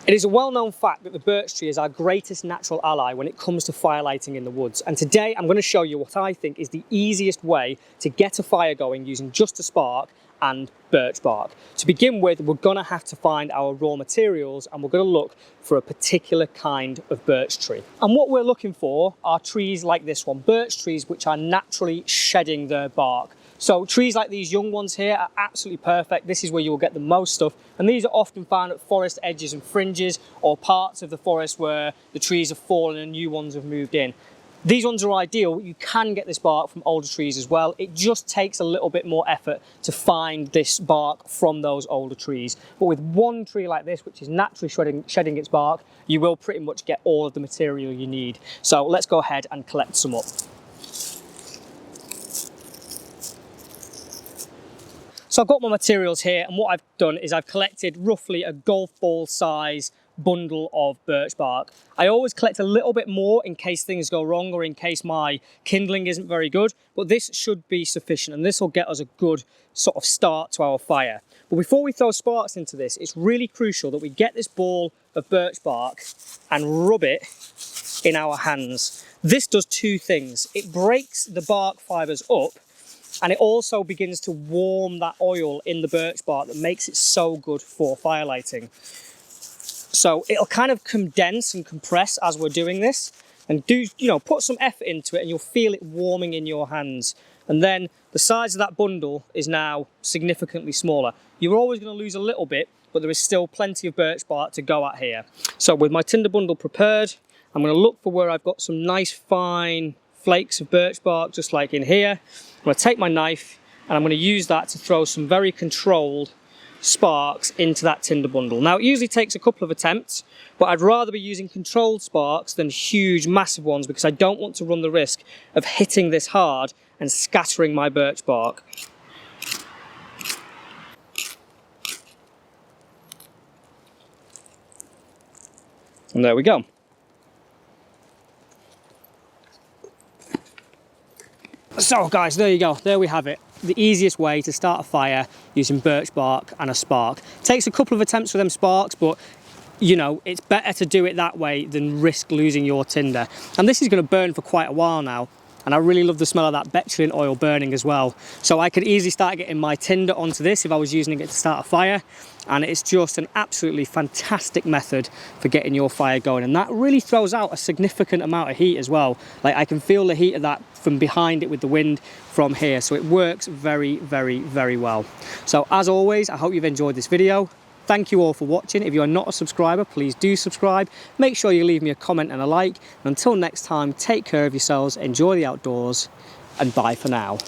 It is a well-known fact that the birch tree is our greatest natural ally when it comes to fire lighting in the woods. And today I'm going to show you what I think is the easiest way to get a fire going using just a spark and birch bark. To begin with, we're going to have to find our raw materials and we're going to look for a particular kind of birch tree. And what we're looking for are trees like this one, birch trees which are naturally shedding their bark. So trees like these young ones here are absolutely perfect. This is where you'll get the most stuff. And these are often found at forest edges and fringes or parts of the forest where the trees have fallen and new ones have moved in. These ones are ideal. You can get this bark from older trees as well. It just takes a little bit more effort to find this bark from those older trees. But with one tree like this, which is naturally shedding its bark, you will pretty much get all of the material you need. So let's go ahead and collect some up. So I've got my materials here, and what I've done is I've collected roughly a golf ball size bundle of birch bark. I always collect a little bit more in case things go wrong or in case my kindling isn't very good, but this should be sufficient and this will get us a good sort of start to our fire. But before we throw sparks into this, it's really crucial that we get this ball of birch bark and rub it in our hands. This does two things. It breaks the bark fibres up, and it also begins to warm that oil in the birch bark that makes it so good for fire lighting. So it'll kind of condense and compress as we're doing this, and put some effort into it and you'll feel it warming in your hands. And then the size of that bundle is now significantly smaller. You're always going to lose a little bit, but there is still plenty of birch bark to go at here. So with my tinder bundle prepared, I'm going to look for where I've got some nice fine flakes of birch bark, just like in here. I'm going to take my knife and I'm going to use that to throw some very controlled sparks into that tinder bundle. Now it usually takes a couple of attempts, but I'd rather be using controlled sparks than huge massive ones because I don't want to run the risk of hitting this hard and scattering my birch bark. And there we go. So guys, there you go, there we have it. The easiest way to start a fire using birch bark and a spark. It takes a couple of attempts for them sparks, but you know, it's better to do it that way than risk losing your tinder. And this is going to burn for quite a while now, and I really love the smell of that betulin oil burning as well. So I could easily start getting my tinder onto this if I was using it to start a fire, and it's just an absolutely fantastic method for getting your fire going. And that really throws out a significant amount of heat as well. Like I can feel the heat of that from behind it with the wind from here, so it works very, very, very well. So as always, I hope you've enjoyed this video. Thank you all for watching. If you are not a subscriber, please do subscribe. Make sure you leave me a comment and a like. And until next time, take care of yourselves, enjoy the outdoors, and bye for now.